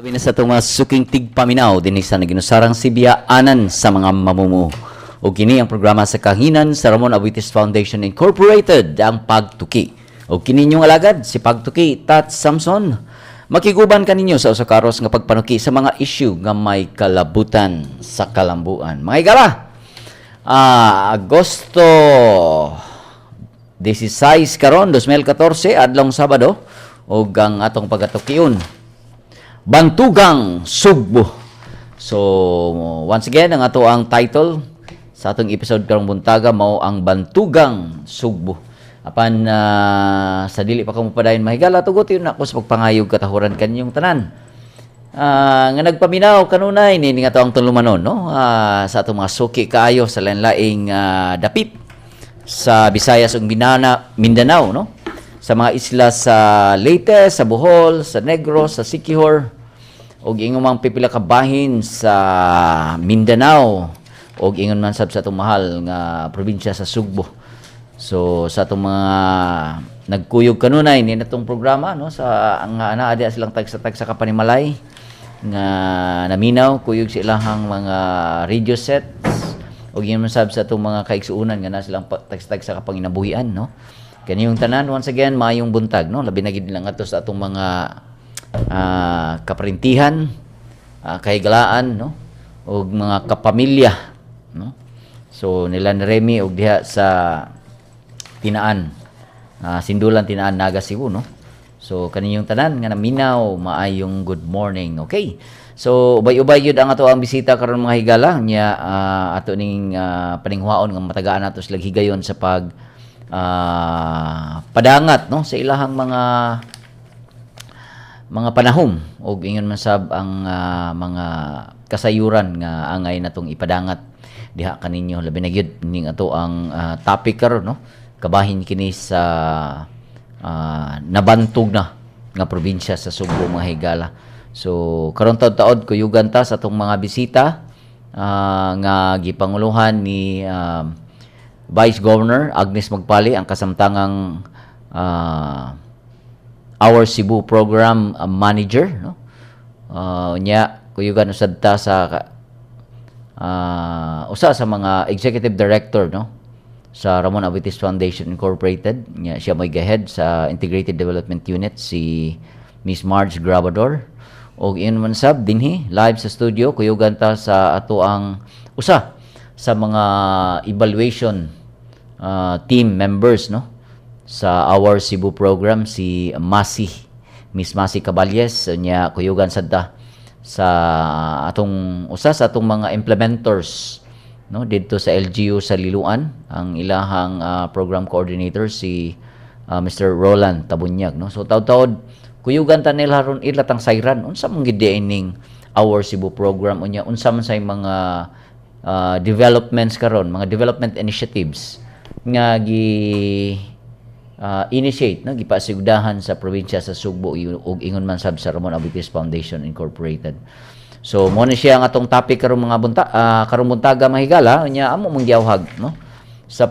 Sabi na sa itong mga suking tigpaminaw, dinig sa naginusarang sibiyaanan sa mga mamumuo. O kini ang programa sa kahinan sa Ramon Abuitis Foundation Incorporated, ang Pagtuki. O kini nyong alagad, si Pagtuki, Tat Samson. Makiguban kaninyo sa usakaros nga pagpanuki sa mga issue nga may kalabutan sa kalambuan. Mga igala, Agosto 16 karon 2014, adlong Sabado, o ang atong pagatukiyon. Bantugang Sugbo. So, once again, ang ato ang title sa atong episode karong buntaga mao ang Bantugang Sugbo. Apan sa dili pa kamo padayon mahigala tugot yun ako sa pagpangayog katahuran kanyong tanan. Nga nagpaminaw kanunay ni nga to ang tulumanon no sa atong mga suki kaayo sa lain-laing dapit sa Visayas ug Mindanao no. Sa mga isla sa Leyte, sa Bohol, sa Negros, sa Siquijor, ug ingon mang pipila ka bahin sa Mindanao, ug ingon man sab sa atong mahal nga probinsya sa Sugbo. So sa atong mga nagkuyog kanunay ni natong programa no sa ang anaa dia silang tagsa kapanimalay nga naminaw kuyog sa ilahang mga radio sets, ug ingon man sab sa atong mga kaigsuonan nga na silang tagsa kapanginabuhian no. Kaniyong tanan, once again, maayong buntag, no? Labi na gid lang ato sa atong mga kaparintihan, kahigalaan, no? O mga kapamilya, no? So, nila ni Remy og diha sa Tinaan, Sindulan, Tinaan, Naga, Cebu, no? So, kaniyong tanan, nga naminaw, maayong good morning, okay? So, ubay-ubay yun ang ato ang bisita karon mga higala, niya ato ning paninghuaon nga matagaan nato sila higayon sa padangat no sa ilahang mga panahom og ingon man sab ang mga kasayuran nga angay natong ipadangat diha kaninyo labi na gyud ning ato ang topic karon no kabahin kini sa nabantog na nga probinsya sa Sugbo mga higala. So karon taud-taud kuyugan ta sa atong mga bisita nga gipanguluhan ni Vice Governor Agnes Magpali, ang kasamtangang Our Cebu Program Manager, no? Nya kuyugan usad ta sa usa sa mga Executive Director, no? Sa Ramon Abuitis Foundation Incorporated. Nya siya may head sa Integrated Development Unit si Miss Marge Grabador. Og iyon man sab dinhi live sa studio kuyugan ta sa ato ang usa sa mga evaluation team members no sa Our Cebu program si Miss Masi Caballes nya kuyugan sadta sa atong usa sa atong mga implementers no didto sa LGU sa Liloan ang ilahang program coordinator si Mr. Roland Tabunyag no. So taud-taud kuyugan ta nila ron ilatang sayran unsa man gid ning Our Cebu program unya unsa man say mga developments karon, mga development initiatives nga initiate no gipasigdahan sa probinsya sa Sugbo ug ingon man sab sa Ramon Abuitis Foundation Incorporated. So mo ni siya ang atong topic karong mga karong buntaga mahigala nya amo mong giawhag no sa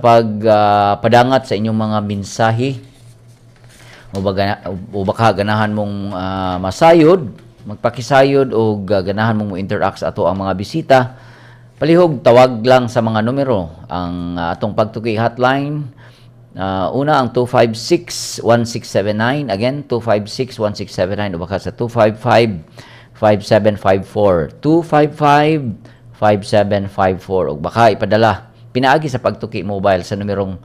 padangat sa inyong mga mensahe o baka ganahan mong masayod, magpakisayod o ganahan mong mo-interact sa ato ang mga bisita. Palihog, tawag lang sa mga numero. Ang atong pagtuki hotline, una ang 256-1679. Again, 256-1679 o baka sa 255-5754. 255-5754 o baka ipadala pinaagi sa pagtuki mobile sa numerong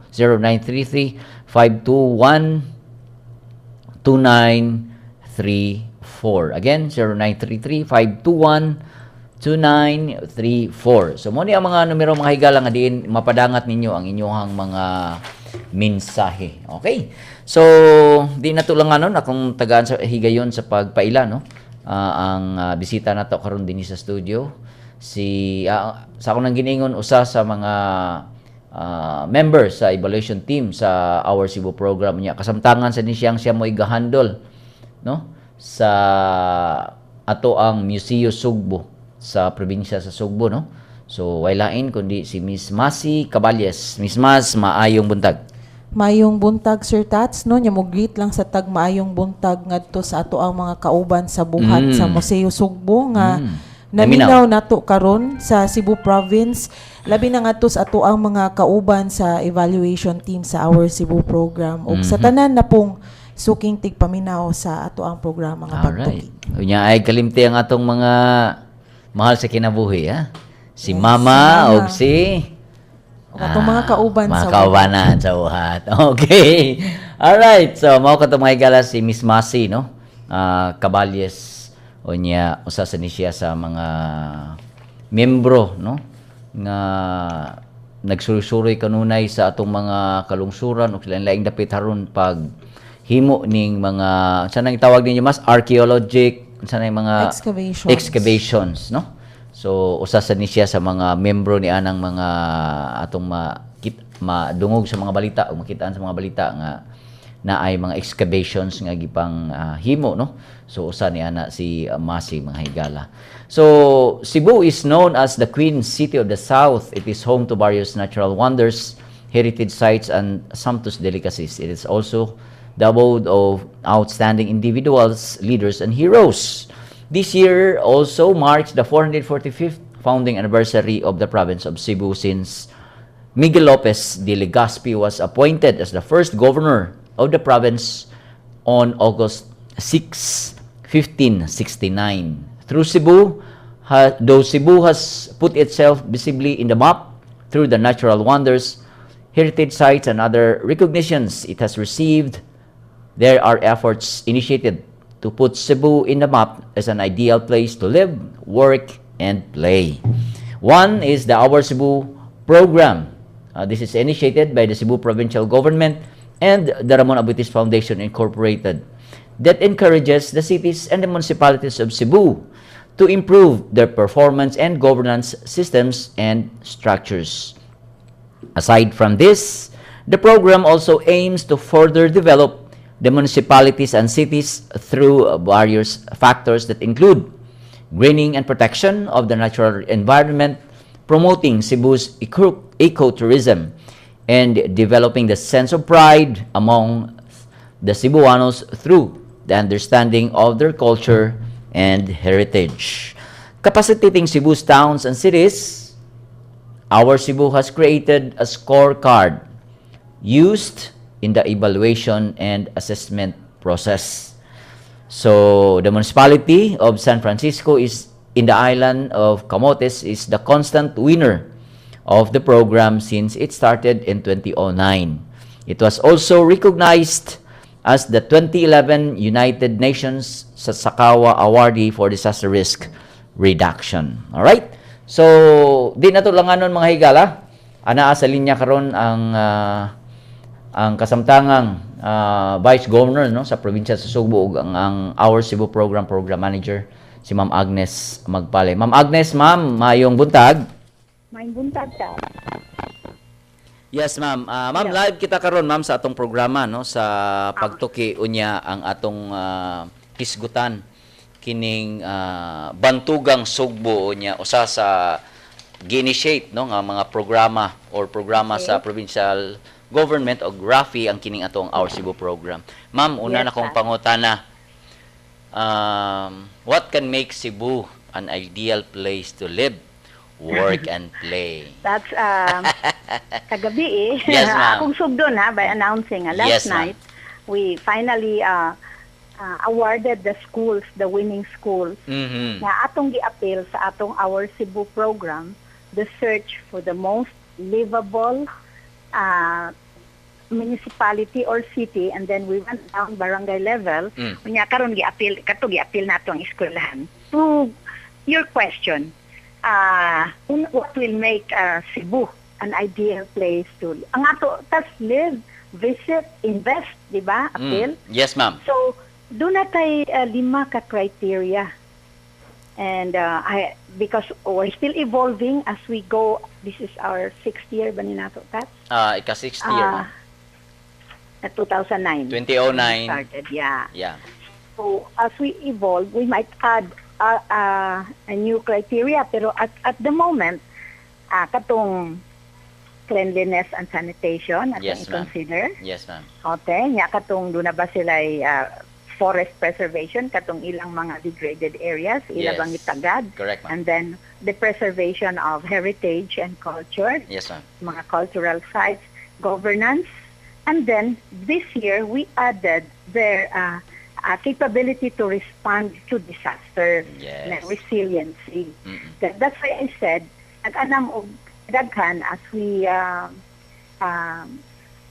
0933-521-2934. Again, 0933-521-2934. So, mo ni ang mga numero mga higala nga diin mapadangat ninyo ang inyong mga mensahe. Okay? So, di na tulanganon akong tagaan sa higayon sa pagpaila, no? Ang bisita nato karon dinhi sa studio si sa akong nang giningon usa sa mga members sa evaluation team sa Our Cebu program niya kasamtangan sa siya mo'y gahandol no sa ato ang Museo Sugbo sa probinsya sa Sugbo no. So walain kundi si Miss Masi Caballes. Miss Mas, maayong buntag. Maayong buntag Sir Tats no, nya muglit lang sa tag maayong buntag ngadto sa ato ang mga kauban sa buhat sa Museo Sugbo nga naminaw nato karon sa Cebu Province, labi na ngadto sa ato ang mga kauban sa evaluation team sa Our Cebu program ug sa tanan na pong suking tigpaminaw sa ato ang programa nga Alright. pagtuki. Unya ay kalimti ang atong mga mahal sa kinabuhi, ha? Si Mama ug si Atong mga kauban mga sa kaubanan sa uhat. Okay. Alright. So, mao katong mga higala si Miss Masi, no? Caballes unya usa sa ni siya sa mga membro, no? Nga nagsuroy kanunay sa atong mga kalungsuran ug lain-laing dapit haron pag himo ning mga sanang tawag ninyo mas archaeologic sanay mga excavations, no? So usa sa ni siya sa mga membro ni anang mga atong madungog sa mga balita o makitaan sa mga balita nga na ay mga excavations nga gipang himo, no? So usa ni ana si Masi mga higala. So Cebu is known as the Queen City of the South. It is home to various natural wonders, heritage sites and sumptuous delicacies. It is also the abode of outstanding individuals, leaders and heroes. This year also marks the 445th founding anniversary of the province of Cebu since Miguel Lopez de Legazpi was appointed as the first governor of the province on August 6, 1569. Through Cebu, though Cebu has put itself visibly in the map through the natural wonders, heritage sites and other recognitions it has received, there are efforts initiated to put Cebu in the map as an ideal place to live, work, and play. One is the Our Cebu program. This is initiated by the Cebu Provincial Government and the Ramon Abutis Foundation Incorporated that encourages the cities and the municipalities of Cebu to improve their performance and governance systems and structures. Aside from this, the program also aims to further develop the municipalities and cities through various factors that include greening and protection of the natural environment, promoting Cebu's ecotourism, and developing the sense of pride among the Cebuanos through the understanding of their culture and heritage. Capacitating Cebu's towns and cities, Our Cebu has created a scorecard used in the evaluation and assessment process. So, the municipality of San Francisco is in the island of Camotes is the constant winner of the program since it started in 2009. It was also recognized as the 2011 United Nations Sasakawa Awardee for Disaster Risk Reduction. All right? So, di na to langanon mga higala. Ana sa linya karon ang kasamtangang Vice Governor, no, sa probinsya sa Sugbo ug ang Our Cebu Program Manager si Ma'am Agnes Magpale. Ma'am Agnes, ma'am, mayong buntag. Mayong buntag ka. Yes, ma'am. Ma'am, live kita karon, ma'am, sa atong programa, no, sa pagtuki unya ang atong kisgutan kining Bantugang Sugbo unya usa sa gi-initiate, no, nga mga programa sa provincial government o GRAFI ang kining atong Our Cebu program. Ma'am, una na kong pangutana. What can make Cebu an ideal place to live, work, and play? That's kagabi eh. Yes, ma'am. Akong sugdon by announcing last night, we finally awarded the schools, the winning schools, na atong gi-appeal sa atong Our Cebu program, the search for the most livable municipality or city, and then we went down barangay level. Unya karon gi-appeal nato ang eskwelahan. To your question, what will make Cebu an ideal place to ang ato tas live, visit, invest, di ba? Appeal. Yes, ma'am. So do na tay 5 ka criteria. And because we're still evolving as we go. This is our 6th year ba ni nato, Tats? Ika-6th year, ma'am. 2009. 2009. Started, yeah. Yeah. So as we evolve, we might add a new criteria. Pero at the moment, katong cleanliness and sanitation at Yes, ma'am. i-consider. Yes, ma'am. Okay, nya katong doon na ba sila forest preservation katong ilang mga degraded areas, ila Yes. bang itagad. Correct, ma'am. And then the preservation of heritage and culture, Yes, ma'am. mga cultural sites, governance, and then this year we added their capability to respond to disaster, Yes. na resiliency. Mm-mm. That's why I said, nag-anam og daghan as we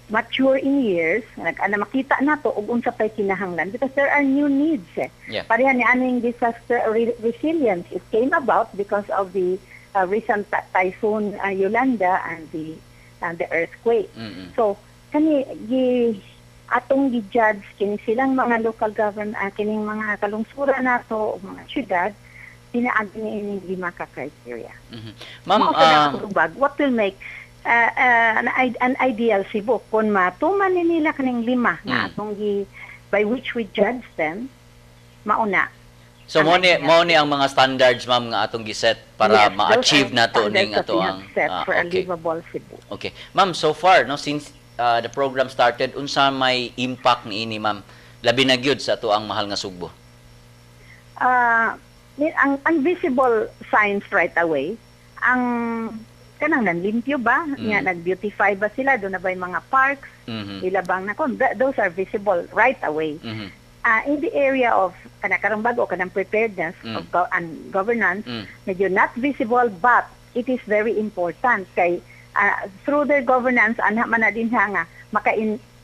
mature in years, nag-anam makita nato og unsa pay kinahanglan because there are new needs. Yeah. Pareha ni aning disaster resilience, it came about because of the recent typhoon Yolanda and the earthquake. Mm-mm. So kani atong gi-judge kini silang mga local government, kining mga kalungsura nato o mga syudad, pinaagi ni lima ka criteria. Mhm. Ma'am, Mao sa nakatubag, what will make an ideal Cebu kung matuman ni nila kaning lima na atong by which we judge them, mauna. so mo ni ang mga standards, ma'am, nga atong giset para Yes, ma-achieve those are nato ning standards that ato we ang have set for a okay. livable Cebu. Okay. Ma'am, so far no since the program started, unsa may impact niini, ma'am? Labi na gyud sa ato ang mahal nga Sugbo. Ang visible signs right away, ang kanang nanlimpyo ba, nga nag-beautify ba sila, doon na ba yung mga parks, Mhm. ilabang na kon, those are visible right away. Mhm. In the area of kanang bago, kanang preparedness of and governance, medyo not visible, but it is very important kay through their governance anha man na din nga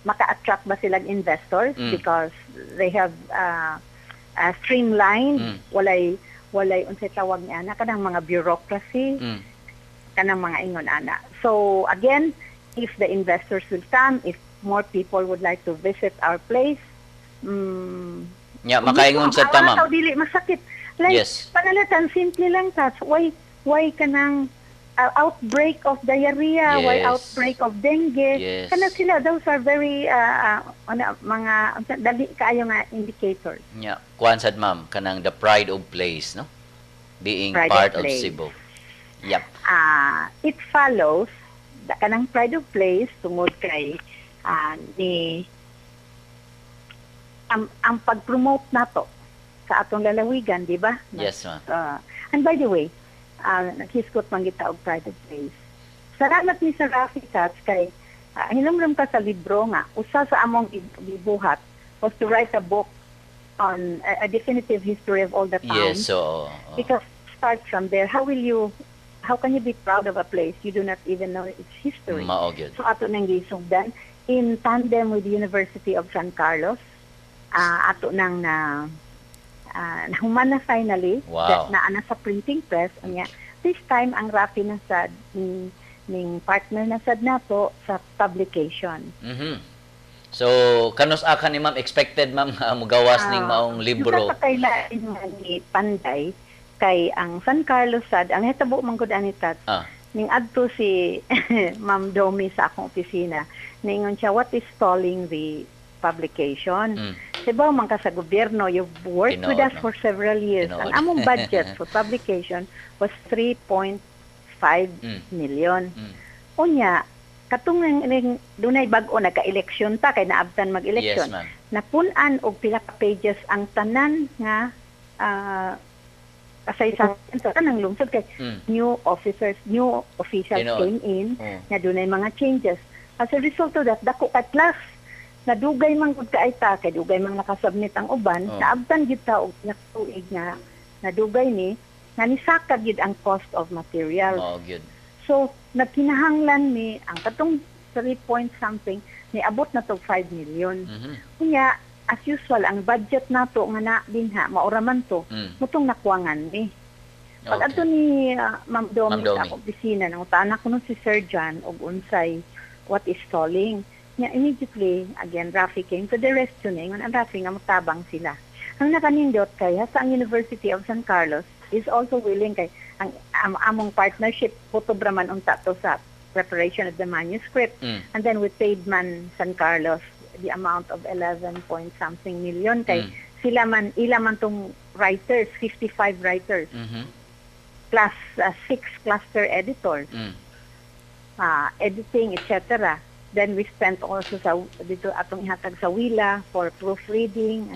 maka-attract ba silang investors because they have streamlined, walay unsay tawag niya na kanang mga bureaucracy, kanang mga ingon ana. So again, if the investors will come, if more people would like to visit our place, Nya makaingon sa tama. tamam. Dili masakit. Like Yes. panalatan simple lang tas why kanang outbreak of diarrhea, why Yes. outbreak of dengue. Yes. Kana sila, those are very mga dali kaayo nga indicators. Nya kuan sad, ma'am, kanang the pride of place, no? Being Pride of part of place. Cebu. Yep. It follows kanang pride of place tungod kay ni ang pag-promote nato sa atong lalawigan, di ba? Yes, ma'am. And by the way, naghiskot man kita og pride of place. Salamat ni Sir Rafi Katz kay hinumdum ka sa libro nga usa sa among gibuhat was to write a book on a definitive history of all the towns. Yes, so Because start from there, how can you be proud of a place you do not even know its history? mao gyud. So ato nang gisugdan in tandem with the University of San Carlos, ato nang nahuman na finally, Wow. na ana sa printing press, anya this time ang Rafi na sad ning partner na sad nato sa publication. Mhm. So kanos aka ni ma'am expected, ma'am, mugawas ning maong libro? Yung kakailain nga ni Panday kay ang San Carlos sad, ang hitabo man gud ani tat. Ning adto si Ma'am Domi sa akong opisina, ningon siya, what is stalling the publication? Diba man ka sa gobyerno, you've worked with us for several years. Ang among budget for publication was 3.5 million. Unya, katong dunay bag-o nagka-eleksyon ta kay naabtan mag-eleksyon. Yes, ma'am. Napun-an og pila ka pages ang tanan nga kasaysayan sa tanang lungsod kay new officers, new officials came in na dunay mga changes. As a result of that, dako katlas nadugay man gud kaay ta kay dugay man nakasubmit ang uban, naabtan gid ta og tuig nga nadugay ni nga nisaka gid ang cost of material. Good. So nagkinahanglan ni ang katong 3 point something ni abot na to 5 million. Kunya as usual ang budget nato nga na dinha maura man to mutong nakuwangan ni. Pag adto ni Ma'am Domi sa akong opisina nang tanan ko nun si Sir John og unsay what is stalling. Nya immediately again Rafi came to the rescue ning ang Rafi nga mutabang sila. Ang nakanindot kay sa University of San Carlos is also willing kay ang among partnership fotobraman unta to sa preparation of the manuscript and then we paid man San Carlos the amount of 11 point something million kay ila man tong writers, 55 writers plus 6 cluster editors. editing, etc. Then we spent also sa dito atong ihatag sa Willa for proofreading.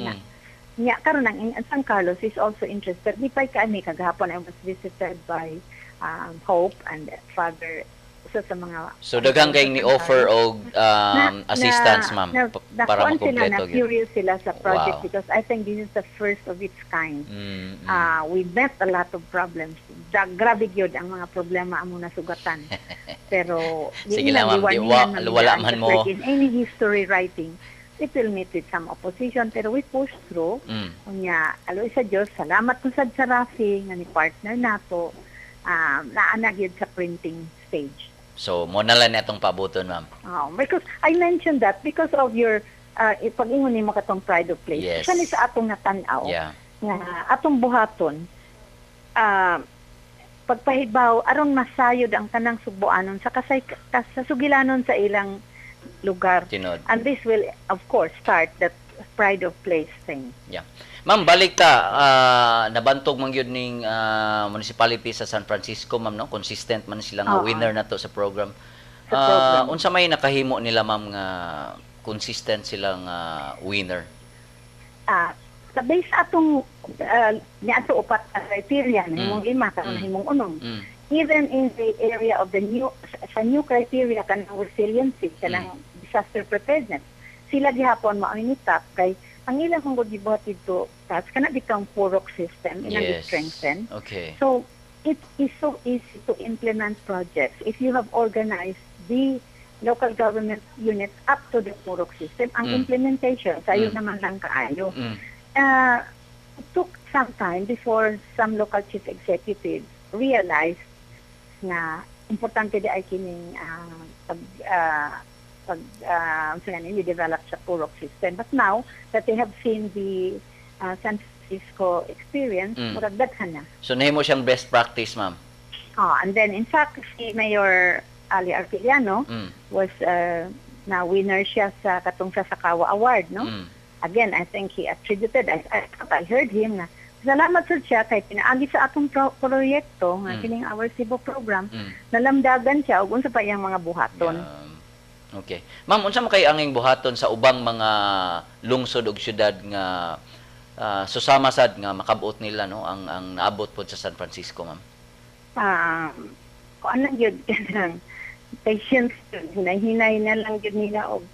Nya karon ang in San Carlos is also interested. Di pa kami kagahapon I was visited by Hope and Father sa mga. So daghang kay ni offer og assistance, ma'am, para makumpleto gyud. Curious sila sa project Wow. because I think this is the first of its kind. We met a lot of problems. Grabe gyud ang mga problema amo nasugatan. Pero Sige lang, ma'am, wala man mo. In any history writing, it will meet with some opposition pero we push through. Unya, aloy sa Dios, salamat po sa Rafi nga ni partner nato. Naana gyud sa printing stage. So mo na lang atong pabuton, ma'am. Because I mentioned that because of your pag-ingon nimo katong pride of place. Yes. Isa ni sa atong natanaw Yeah. nga atong buhaton pagpahibaw aron masayod ang tanang Sugboanon sa sa sugilanon sa ilang lugar. Tinod. And this will of course start that pride of place thing. Yeah. Ma'am, balik ta, nabantog man gyud ning municipality sa San Francisco, ma'am, no? Consistent man sila nga winner na to sa program. Unsa may nakahimo nila, ma'am, nga consistent silang winner? Sa base atong niadto upat ka criteria na himong lima karon himong unom. Even in the area of the new criteria kanang resiliency, kanang disaster preparedness, sila gihapon mao ni top kay ang ilang kung gibuhat dito tas kana bitang purok system ilang strengthen. Okay. So it is so easy to implement projects if you have organized the local government units up to the purok system. Ang implementation sayo naman lang kaayo. It took some time before some local chief executives realized na importante di ay kining develop sa purok system. But now that they have seen the San Francisco experience, murag daghan na. So nahimo siyang best practice, ma'am. And then in fact si Mayor Ali Artiliano was na winner siya sa katong sa Sakawa Award, no? Again, I think he attributed, I heard him na salamat sa siya kay pinaagi sa atong proyekto nga kining Our Cebu program, nalamdagan siya ug unsa pa iyang mga buhaton. Okay. Ma'am, unsa man kay anging buhaton sa ubang mga lungsod ug syudad nga susama sad nga makabuot nila, no, ang naabot pod sa San Francisco, ma'am? Kung anong yun, patience, hinay-hinay na lang yun nila og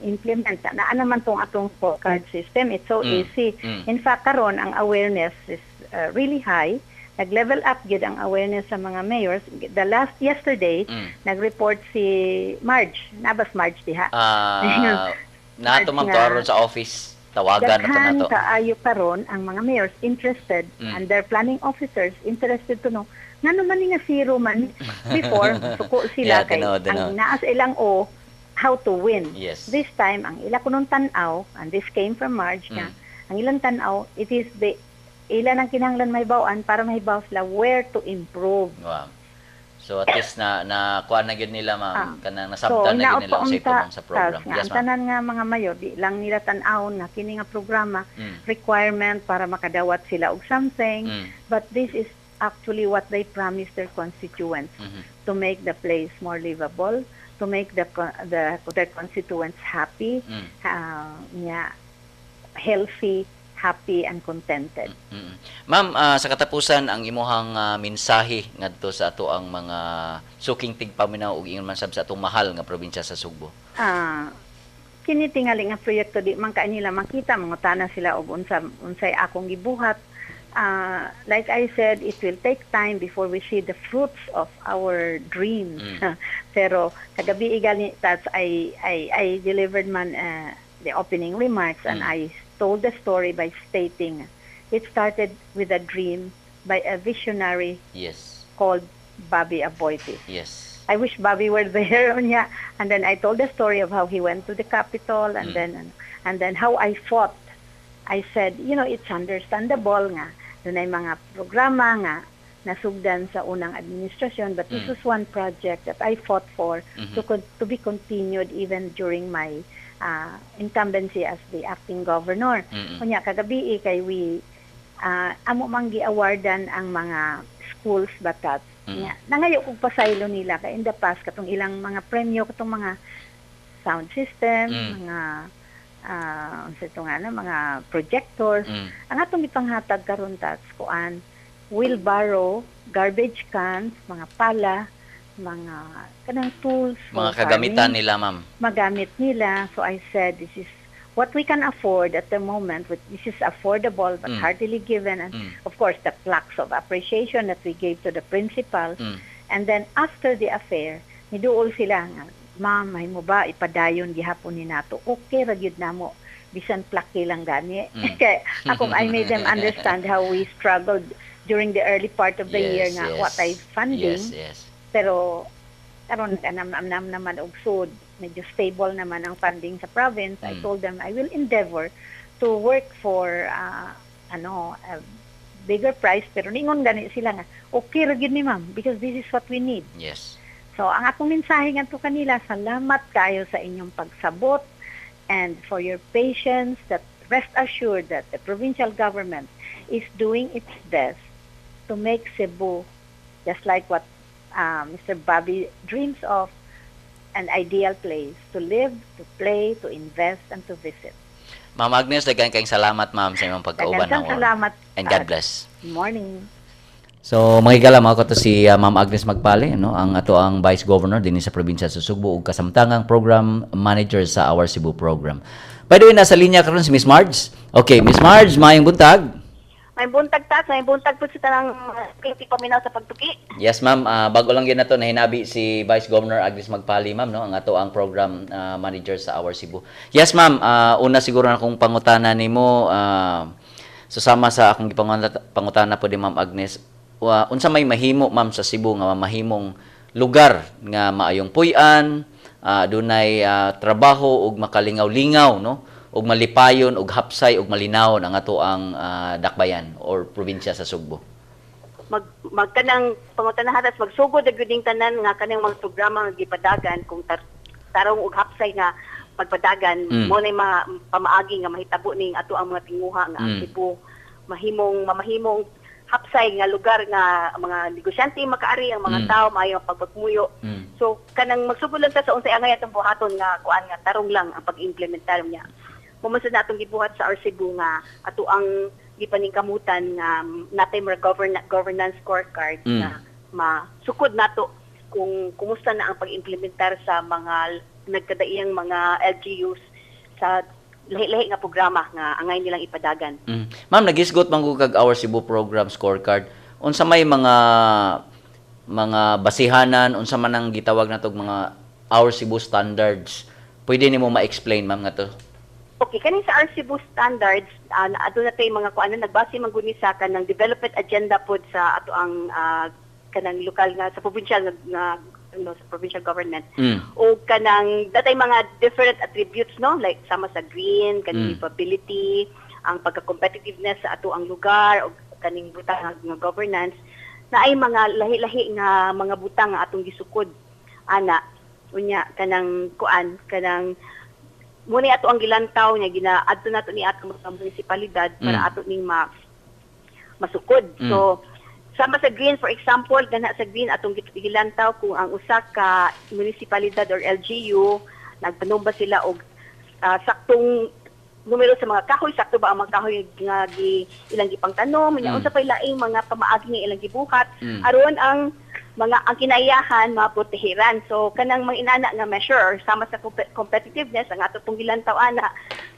implement. Na naman tong atong scorecard system, it's so easy. In fact, karon ang awareness is really high. Nag-level up gid ang awareness sa mga mayors. Yesterday, nag-report si Marge. Nabas Marge diha. Nato man to sa office. Tawagan na to. Kaayo karon ang mga mayors interested and their planning officers interested to know ngano man nga zero man before suko sila kay ang naas ilang how to win. Yes. This time ang ila kunong tan-aw, and this came from Marge nga ang ilang tan-aw, it is the ilan ang kinahanglan mahibaw-an para mahibaw sila where to improve. Wow. So at least na kuha na gyud nila, ma'am, kanang nasabtan na gyud nila sa program. Yes, ma'am. Tanan nga mga mayor di lang nila tan-aw na kini nga programa requirement para makadawat sila og something, but this is actually what they promised their constituents to make the place more livable, to make their constituents happy, healthy, happy and contented. Ma'am, sa katapusan ang imuhang mensahe ngadto sa ato ang mga suking tigpaminaw ug ingon man sab sa atong mahal nga probinsya sa Sugbo. Kini tingali nga proyekto di man kanila makita mangutana sila og unsay akong gibuhat. Like I said, it will take time before we see the fruits of our dreams. Pero kagabi igali that's I delivered man the opening remarks and I told the story by stating it started with a dream by a visionary called Bobby Aboite. Yes. I wish Bobby were there. And then I told the story of how he went to the Capitol and then how I fought. I said, it's understandable nga. Doon ay mga programa nga nasugdan sa unang administrasyon, but this was one project that I fought for to be continued even during my incumbency as the acting governor. Kunya kagabi kay amo mang gi-awardan ang mga schools batat Nangayo kog pasaylo nila kay in the past katong ilang mga premyo katong mga sound system, mga sa ito nga na, mga projectors. Ang atong ipanghatag karon tats kuan wheelbarrow, garbage cans, mga pala, mga kanang tools, Mga kagamitan nila, ma'am. magamit nila. So I said, this is what we can afford at the moment. This is affordable but heartily given. And of course, the plaques of appreciation that we gave to the principal. And then after the affair, niduol sila nga, ma'am, may mo ba ipadayon gihapon ni nato? Okay, ragyod na mo. Bisan plaki lang gani. Kaya ako, I made them understand how we struggled during the early part of the year nga what I funding. Pero karon nag-anam-anam naman og sud, medyo stable naman ang funding sa province. I told them I will endeavor to work for a bigger price, pero ningon gani sila nga okay ra gyud ni ma'am because this is what we need. So ang akong mensahe ngadto kanila, salamat kayo sa inyong pagsabot and for your patience. That rest assured that the provincial government is doing its best to make Cebu just like what Mr. Bobby dreams of, an ideal place to live, to play, to invest, and to visit. Ma'am Agnes, daghang kayong salamat, ma'am, sa imong pagkauban ng oras. Salamat. And God bless. Morning. So, makikala mo ko to si Ma'am Agnes Magpale, no? Ang ato ang Vice Governor din sa probinsya sa Sugbo ug kasamtangang Program Manager sa Our Cebu Program. By the way, nasa linya karon si Miss Marge. Okay, Miss Marge, maayong buntag. May buntag ta, may buntag po sa tanang kriti paminaw sa pagtuki. Yes, ma'am. Bago lang yun na to, nahinabi si Vice Governor Agnes Magpali, ma'am, no? Ang ato ang program manager sa Our Cebu. Yes, ma'am. Una siguro na kung pangutana nimo, susama sa akong pangutana po di Ma'am Agnes. Unsa may mahimo, ma'am, sa Cebu nga mahimong lugar nga maayong puy-an, dunay trabaho ug makalingaw-lingaw, no? Ug malipayon ug hapsay ug malinawon ang ato ang dakbayan or probinsya sa Sugbo. Magkanang pangutanahatas magsugod ang gyuding tanan nga kanang mga programa nga gipadagan kung tarong ug hapsay nga pagpadagan mo na mga pamaagi nga mahitabo ning ato ang mga tinguha nga ang Cebu mamahimong hapsay nga lugar nga mga negosyante makaari ang mga tao maayo ang pagpagmuyo. So kanang magsugod lang ta sa unsay angay atong buhaton nga kuan nga tarong lang ang pag-implementar niya. Pumunta na atong gibuhat sa Our Cebu nga ato ang gipaningkamutan nga natay mga governance scorecard na masukod nato kung kumusta na ang pag-implementar sa mga nagkadaiyang mga LGUs sa lahi-lahi nga programa nga angay nilang ipadagan. Ma'am, nagisgot man ko kag Our Cebu Program scorecard. Unsa may mga basihanan, unsa man ang gitawag natog mga Our Cebu standards? Pwede nimo ma-explain, ma'am, nga to? Okay, kaning sa Our Cebu standards, adto na tay mga kuan nagbase man guni sa kanang development agenda pod sa ato ang kanang lokal nga sa provincial nga sa provincial government. O kanang datay mga different attributes, no, like sama sa green, kaning livability, ang pagka-competitiveness sa ato ang lugar o kaning butang nga governance na ay mga lahi-lahi nga mga butang nga atong gisukod ana unya kanang kuan kanang muna ato ang gilantaw niya ginaadto nato ni ato mga munisipalidad para ato ning masukod. So sama sa green, for example, gana sa green atong gilantaw kung ang usa ka munisipalidad or LGU nagpanumba sila og saktong numero sa mga kahoy, sakto ba ang mga kahoy nga ilang gipangtanom, unsa pay laing mga pamaagi nga ilang gibuhat aron ang kinaiyahan maprotehiran. So kanang mga inana nga measure sama sa competitiveness ang ato pong gilantaw ana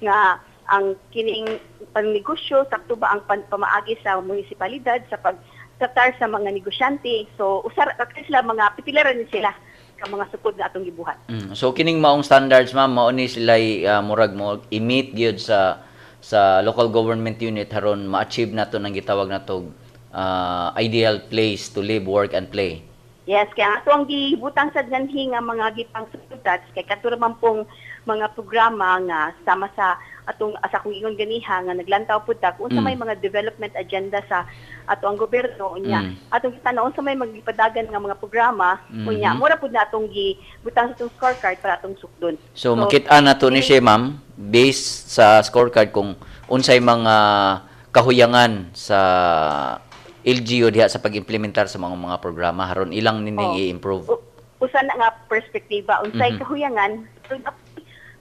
nga ang kining pangnegosyo sakto ba ang pamaagi sa munisipalidad sa pagtatar sa mga negosyante. So usar sila mga pipiliran sila ka mga sukod na atong gibuhat. So kining maong standards, ma'am, mao ni sila murag mo i-meet gyud sa local government unit haron ma-achieve nato nang gitawag nato ideal place to live, work, and play. Yes, kaya ato ang gibutang sa ganhi nga mga gipang sudat kay kadto man pong mga programa nga sama sa atong asa kung ingon ganiha nga naglantaw pud ta kung sa may mga development agenda sa ato ang gobyerno unya atong gitan-on sa may magipadagan nga mga programa unya mura pud na atong gibutang sa atong scorecard para atong sukdon. So makit-an nato ni siya, ma'am, based sa scorecard kung unsay mga kahuyangan sa LGU diha sa pag-implementar sa mga programa haron ilang nining i-improve. Usa na nga perspektiba unsay kahuyangan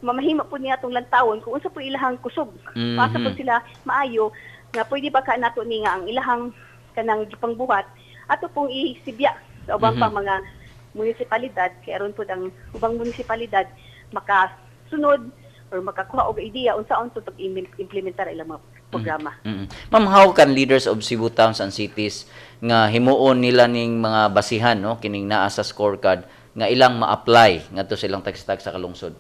mamahimo po niya tong lantawon kung unsa po ilahang kusog. Pasa po sila maayo nga pwede ba ka nato ni nga ang ilahang kanang gipangbuhat ato pong isibya sa ubang pang mga munisipalidad kay aron pud ang ubang munisipalidad makasunod or makakuha og idea unsaon to pag-implementar ilang mga programa. Ma'am, how can leaders of Cebu towns and cities nga himuon nila ning mga basihan no kining naa sa scorecard nga ilang ma-apply ngadto sa ilang tagstag sa kalungsod?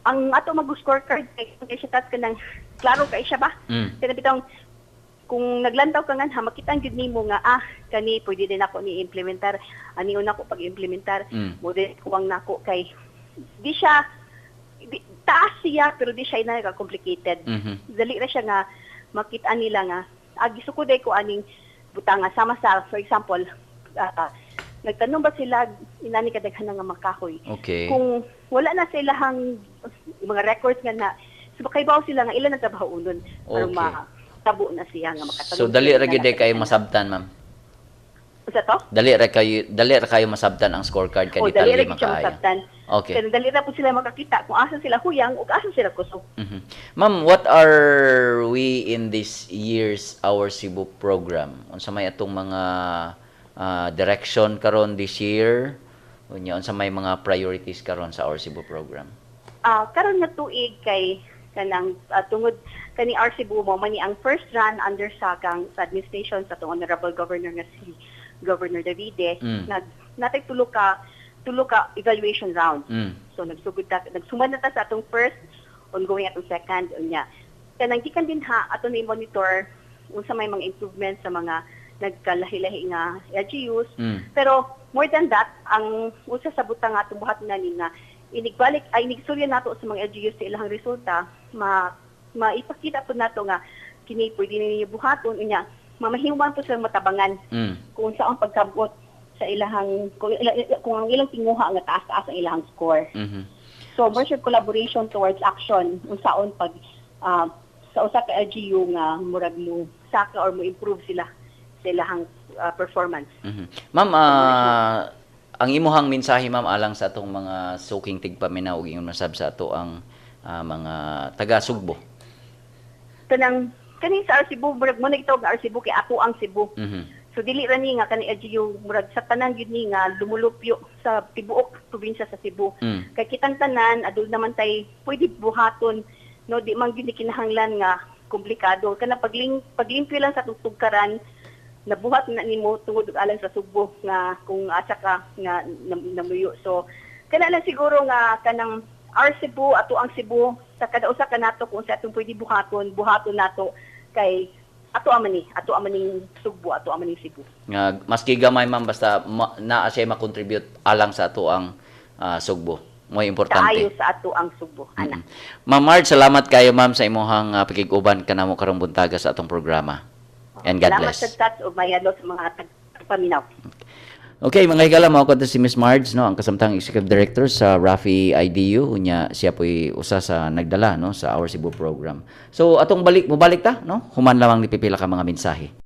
Ang ato mag-scorecard kay siya kanang klaro kay siya ba? Kaya bitong kung naglantaw ka nga makita gyud nimo nga kani pwede din ako ni implementar ani una ko pag-implementar mo din kuwang nako kay di siya taas siya pero di siya na complicated. Dali ra siya nga makita nila nga gisuko day ko aning butanga sama sa for example nagtanong ba sila inani kadaghan nga makahoy. Okay. Kung wala na silang mga records nga na subakaybaw sila nga ilan na trabahoon para tabo na siya nga makatanong. So dali ra gyud kayo masabtan, ma'am. Usa to? Dali ra kayo masabtan ang scorecard kay dali ra detalye gyud siya makaayo. masabtan. Okay. Pero dali ra po sila makakita kung asa sila huyang o asa sila kusog. Ma'am, what are we in this year's Our Cebu program? Unsa may atong mga direction karon this year? Unya unsa may mga priorities karon sa Our Cebu program? Karon nga tuig kay kanang tungod kani Our Cebu mo mani ang first run under sa administration sa atong honorable governor nga si Governor Davide natay tulo ka evaluation round. So nagsumad na ta sa atong first, ongoing atong second unya. Kanang gikan din ato ni monitor unsa may mga improvements sa mga nagkalahi-lahi nga LGUs. Pero more than that, ang usa sa butang atong buhat na ni nga inigsulya nato sa mga LGUs sa ilang resulta, maipakita po nato nga kini pwede ninyo buhaton unya mamahimuan po silang matabangan kung saan pagkabot sa ilahang kung ang ilang tinguha nga taas-taas ang ilahang score. So more siya collaboration towards action unsaon pag sa usa ka LGU nga murag mo saka or mo improve sila sa ilahang performance. Ma'am, ang imuhang mensahe ma'am alang sa atong mga suking tigpaminaw ug ingon masab sa ato ang mga taga Sugbo. Kani sa Cebu murag mo nagitawag na Cebu kay ako ang Cebu. So dili ra ni nga kani LGU murag sa tanan gyud ni nga lumulupyo sa tibuok probinsya sa Cebu. Kay kitang tanan adul naman tay pwede buhaton no di man gyud kinahanglan nga komplikado kana paglimpyo lang sa tugkaran nabuhat na nimo tungod alang sa Sugbo nga kung asa ka nga namuyo. So kana lang siguro nga kanang our Cebu ato ang Cebu sa kada usa ka nato kung sa atong pwede buhaton nato kay ato amaning Sugbo, ato amaning Cebu. Nga maski gamay ma'am basta naa siya ma-contribute alang sa ato ang Sugbo. Mo'y importante. Kaayo sa ato ang Sugbo, ana. Ma'am Marge, salamat kayo ma'am sa imong pakiguban kanamo karong buntaga sa atong programa. And God bless. Salamat sa tats o mayalo sa mga paminaw. Okay, mga higala, mao ko si Miss Marge, no, ang kasamtang Executive Director sa Rafi IDU, unya siya po'y usa sa nagdala no sa Our Cebu program. So atong mubalik ta, no? Human lamang ni pipila ka mga mensahe.